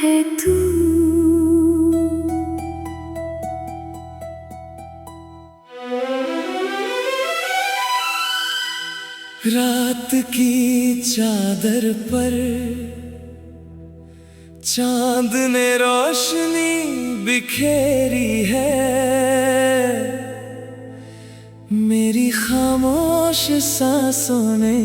है तू। रात की चादर पर चांद ने रोशनी बिखेरी है, मेरी खामोश सांसों ने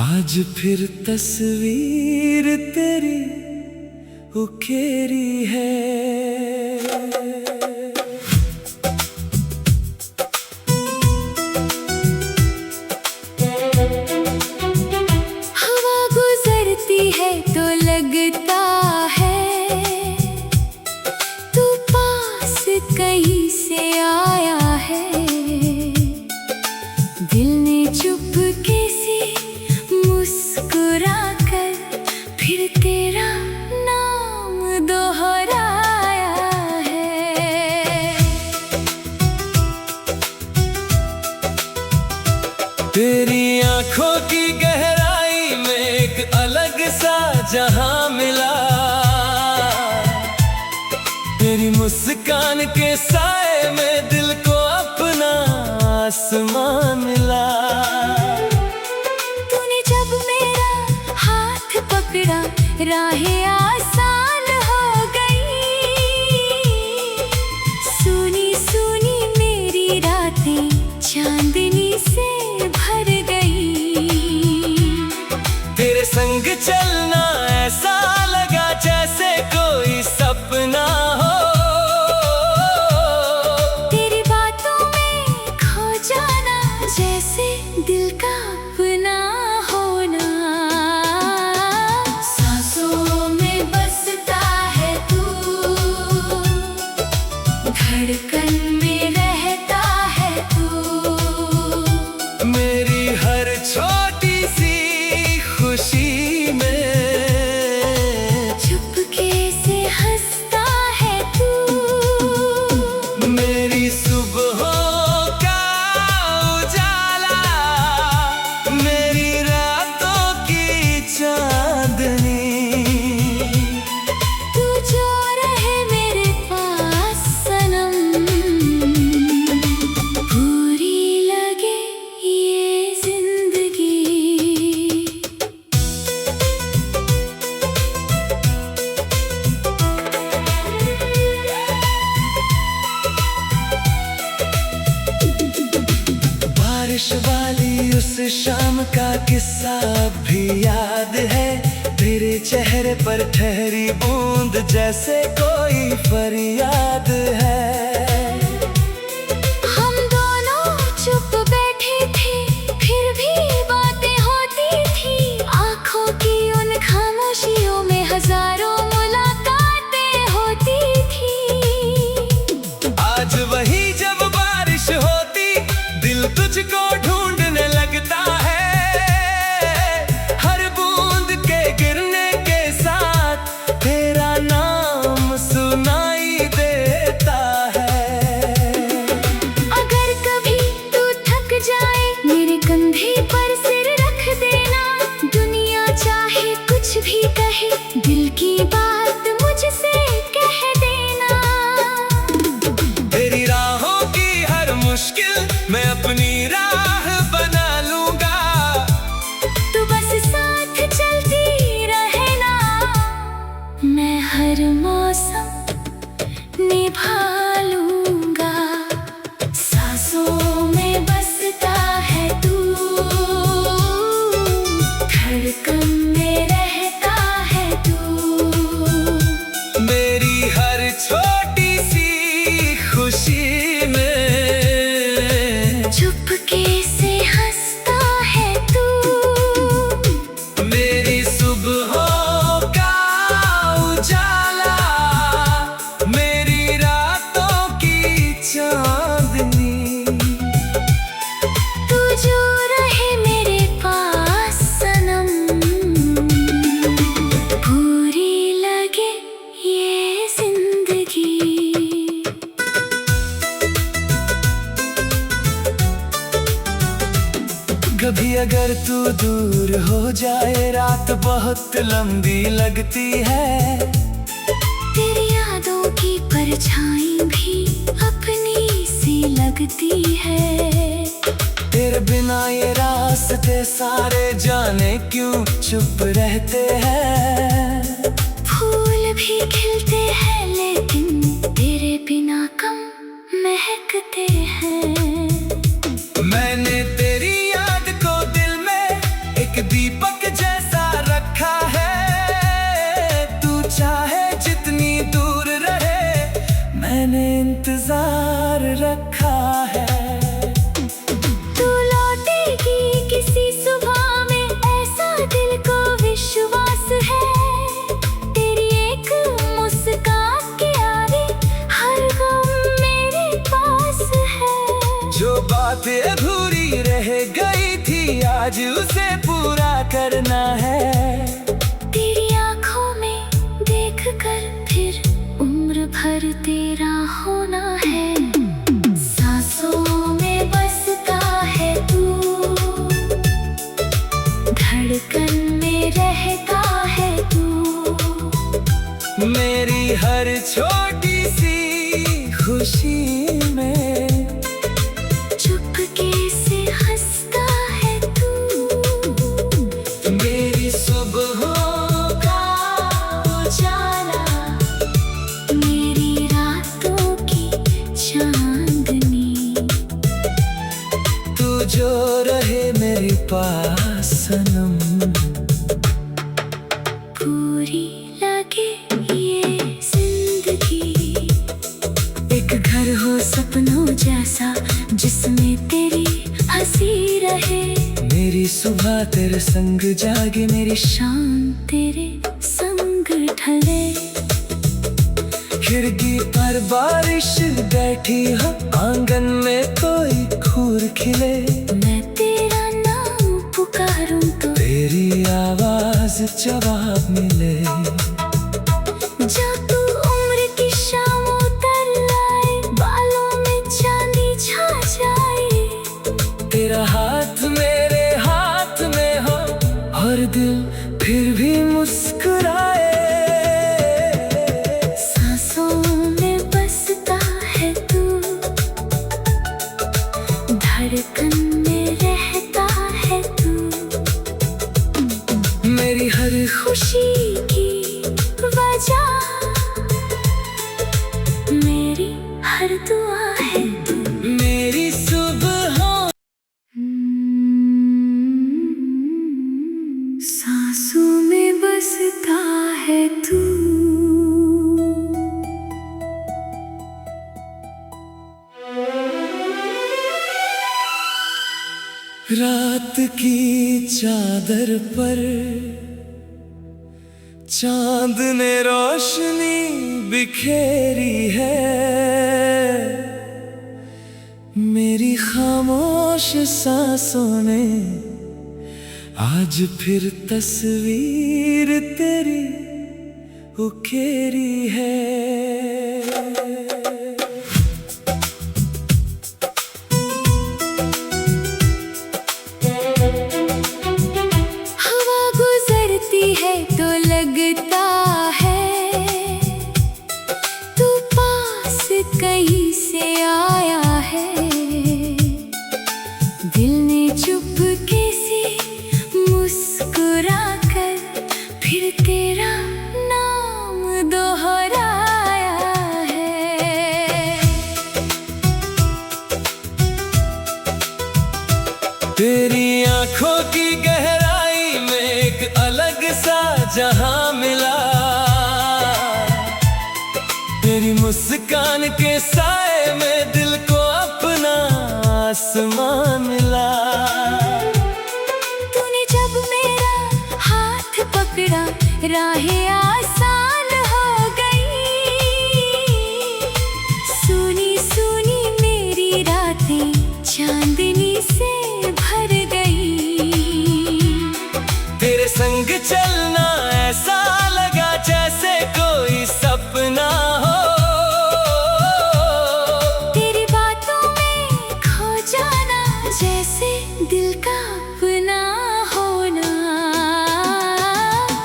आज फिर तस्वीर तेरी उकेरी है। हवा गुजरती है तो लगता है तू पास कहीं से आया है। दिल ने चुपके से मुस्कुरा कर फिर तेरा नाम दोहराया है। तेरी आंखों की गहराई में एक अलग सा जहां मिला, तेरी मुस्कान के साए में दिल को अपना आसमां मिला। तूने जब मेरा हाथ पकड़ा राहें आसान हो गई, सुनी सुनी मेरी रातें चांदनी से भर गई। तेरे संग चलना ऐसा लगा जैसे कोई सपना हो, तेरी बातों में खो जाना जैसे दिल का अपना होना। सांसों में बसता है तू, धड़कन में रहता है तू, मेरी हर छोटी सी खुशी में चुपके से हंसता है तू। मेरी सुबहों का उजाला, मेरी रातों की चांदनी, तू जो रहे मेरे पास सनम, पूरी लगे ये जिंदगी। बारिश वाली उस शाम का किस्सा अब भी याद है, तेरे चेहरे पर ठहरी बूंद जैसे कोई फरियाद है। हम दोनों चुप बैठे थे फिर भी बातें होती थी, आंखों की उन खामोशियों में हजारों मुलाकातें होती थी। आज वही जब बारिश होती दिल तुझको ढूंढने लगता है, हर बूंद के गिरने के साथ तेरा नाम सुनाई देता है। अगर कभी तू थक जाए मेरे कंधे पर सिर रख देना, दुनिया चाहे कुछ भी कहे दिल की बात मुझसे कह देना। तेरी राहों की हर मुश्किल मैं अपनी राह बना लूंगा, तू बस साथ चलती रहना, मैं हर मौसम निभा लूंगा। सांसों में बसता है तू, कभी अगर तू दूर हो जाए रात बहुत लंबी लगती है। तेरी यादों की परछाई भी अपनी सी लगती है। तेरे बिना ये रास्ते सारे जाने क्यों चुप रहते हैं। फूल भी खिलते हैं लेकिन तेरे बिना कम महकते हैं। मैंने तेरी याद को दिल में एक दीपक जैसा रखा है। तू चाहे जितनी दूर रहे मैंने इंतजार रखा है। तू लौटेगी किसी सुबह में ऐसा दिल को विश्वास है। तेरी एक मुस्कान के आगे हर गम मेरे पास है। जो बातें अधूरी रह गई थी आज उसे पूरा करना है। तेरी आँखों में देख कर फिर उम्र भर तेरा होना है। सांसों में बसता है तू, धड़कन में रहता है तू। मेरी हर छोटी सी खुशी में चुपके से हंसता है तू। मेरी सुबहों का उजाला, मेरी रातों की चांदनी। तू जो रहे मेरे पास सनम। पूरी लगे ये जिंदगी, एक घर हो सपनों जैसा जिसमें तेरी हंसी रहे। मेरी सुबह तेरे संग जागे मेरी शाम तेरे संग ढले। खिड़की पर बारिश बैठी हो आंगन में कोई फूल खिले। मैं तेरा नाम पुकारूं तो तेरी आवाज जवाब मिले। जब तू उम्र की शाम उतर लाए बालों में चांदी छा जाए। तेरा हाथ मेरे हाथ में हो और दिल फिर भी मुस्कुराए। सांसों में बसता है तू, धड़कन में रहता है तू। मेरी हर खुशी की वजह, मेरी हर दुआ है तू। मेरी सुबह सांसों में बसता है तू। रात की चादर पर चांद ने रोशनी बिखेरी है। मेरी खामोश सांसों ने आज फिर तस्वीर तेरी उकेरी है। हवा गुजरती है तो लगता है तू पास कहीं से आया है। दिल ने चुपके से मुस्कुरा कर फिर तेरा नाम दोहराया है। तेरी आंखों की गहराई में एक अलग सा जहां मिला। तेरी मुस्कान के साए में दिल को अपना आसमान मिला। तूने जब मेरा हाथ पकड़ा राहें आसान हो गई। सुनी सुनी मेरी रातें चांदनी से भर गई। तेरे संग चलना ऐसा लगा जैसे कोई सपना हो। तेरी बातों में खो जाना जैसे दिल का अपना होना।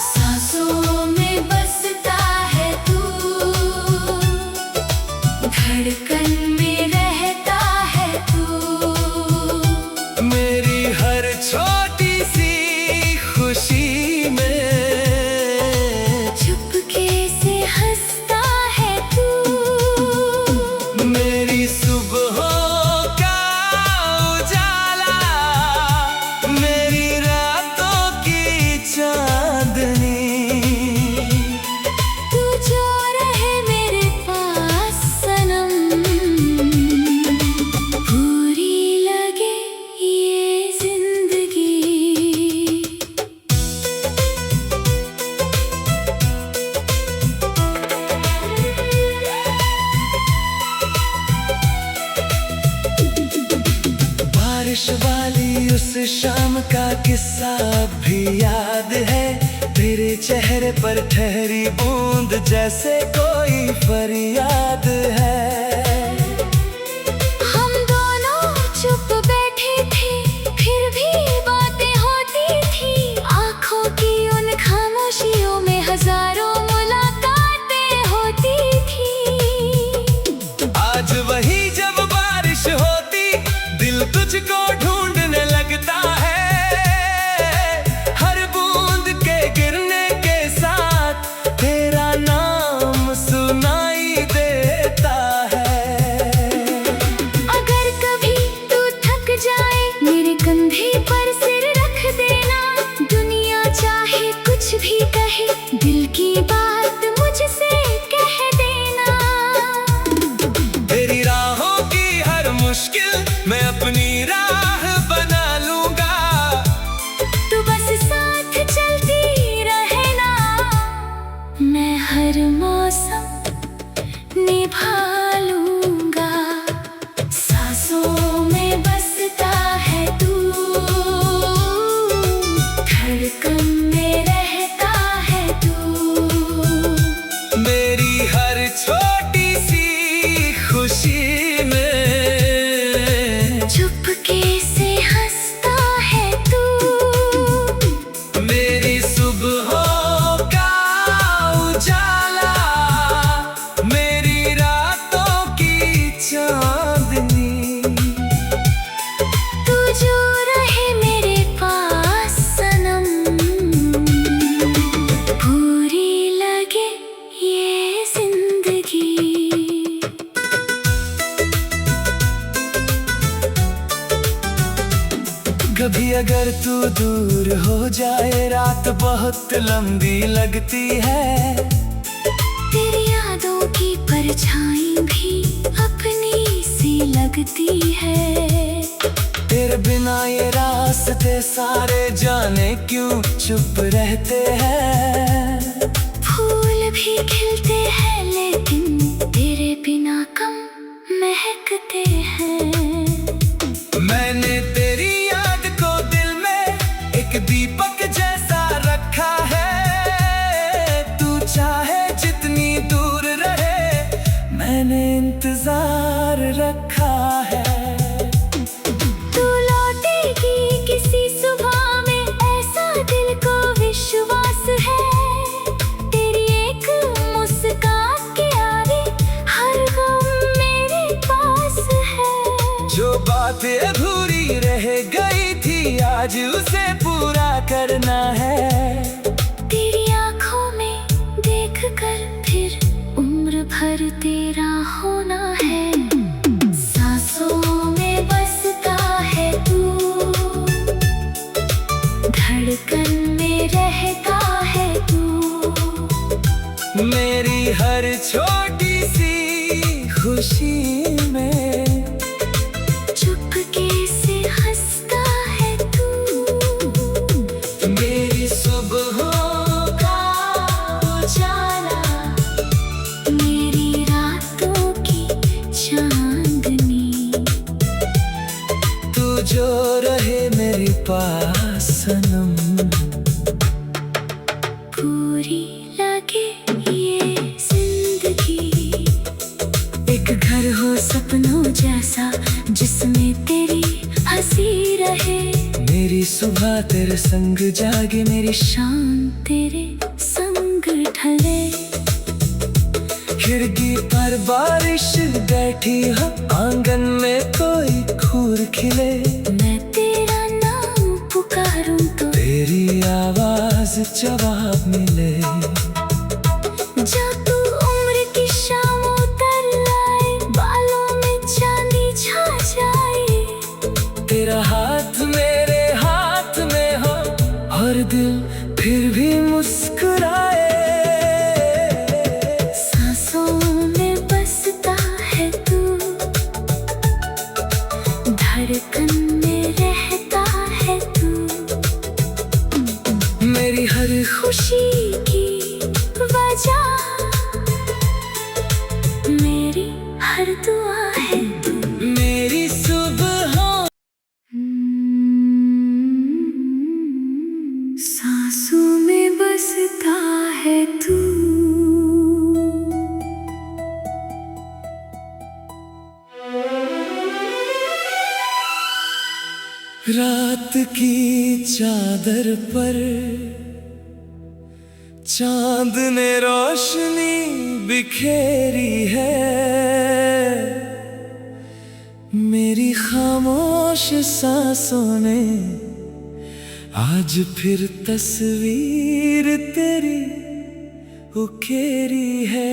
सांसों में बसता है तू, धड़कन में रहता है तू। मेरी हर छोटी सी खुशी में चुपके से हंसता है तू। मेरी सुबहों का उजाला, मेरी रातों की चांदनी। तू जो रहे मेरे पास सनम, पूरी लगे ये जिंदगी। बारिश वाली उस शाम का किस्सा अब भी याद है। तेरे चेहरे पर ठहरी बूंद जैसे कोई फरियाद है। हम दोनों चुप बैठे थे, फिर भी बातें होती थी। आँखों की उन खामोशियों में हजारों मुलाकातें होती थी। आज वही जब बारिश होती, दिल तुझको ढूंढने लगता है। हर बूंद के गिरने के साथ तेरा नाम सुनाई देता है। अगर कभी तू थक जाए, मेरे कंधे पर सिर रख देना। दुनिया चाहे कुछ भी कहे, दिल की बात मुझसे कह देना। तेरी राहों की हर मुश्किल मैं अपनी राह बना लूंगा। तू बस साथ चलती रहना, मैं हर मौसम निभा लूंगा। सांसों में बसता है तू, धड़कन में रहता है तू। मेरी हर छोटी सी खुशी में चुपके से हंसता है तू। मेरी सुबहों का उजाला, मेरी रातों की चांदनी। तू जो रहे मेरे पास सनम, पूरी लगे ये जिंदगी। कभी अगर तू दूर हो जाए, रात बहुत लंबी लगती है। तेरी यादों की परछाई भी अपनी सी लगती है। तेरे बिना ये रास्ते सारे जाने क्यों चुप रहते हैं। फूल भी खिलते हैं, लेकिन तेरे बिना कम महकते हैं। मैंने तेरी याद को दिल में एक दीपक जैसा रखा है। तू चाहे जितनी दूर रहे, मैंने इंतजार रखा है। तू लौटेगी किसी सुबह में, ऐसा दिल को विश्वास है। तेरी एक मुस्कान के आगे हर गम मेरे पास है। जो बातें अधूरी रह गई थी, आज उसे पूरा करना है। तेरी आँखों में देख कर फिर उम्र भर तेरा होना है। सांसों में बसता है तू, धड़कन में रहता है तू। मेरी हर छोटी सी खुशी में चुपके से हंसता है तू। मेरी सुबहों का उजाला, मेरी रातों की चांदनी। तू जो रहे मेरे पास सनम, पूरी लगे ये जिंदगी। एक घर हो सपनों जैसा, जिसमें तेरी हंसी रहे। मेरी सुबह तेरे संग जागे, मेरी शाम तेरे संग ढले। खिड़की पर बारिश बैठी हो, आंगन में कोई खूर खिले। मैं तेरा नाम पुकारूं तो तेरी आवाज जवाब मिले। जा तू उम्र की शाम उतर लाए, बालों में चांदी छा जाए। तेरा हाथ मेरे हाथ में हो और दिल फिर भी मुस्कुराए। सांसों में बसता है तू, धड़कन में रहता है तू। मेरी हर खुशी की वजह, मेरी हर दुआ है तू। मेरी सुबह सांसों में बसता है तू। रात की चादर पर चांद ने रोशनी बिखेरी है। मेरी खामोश सांसों ने आज फिर तस्वीर तेरी उकेरी है।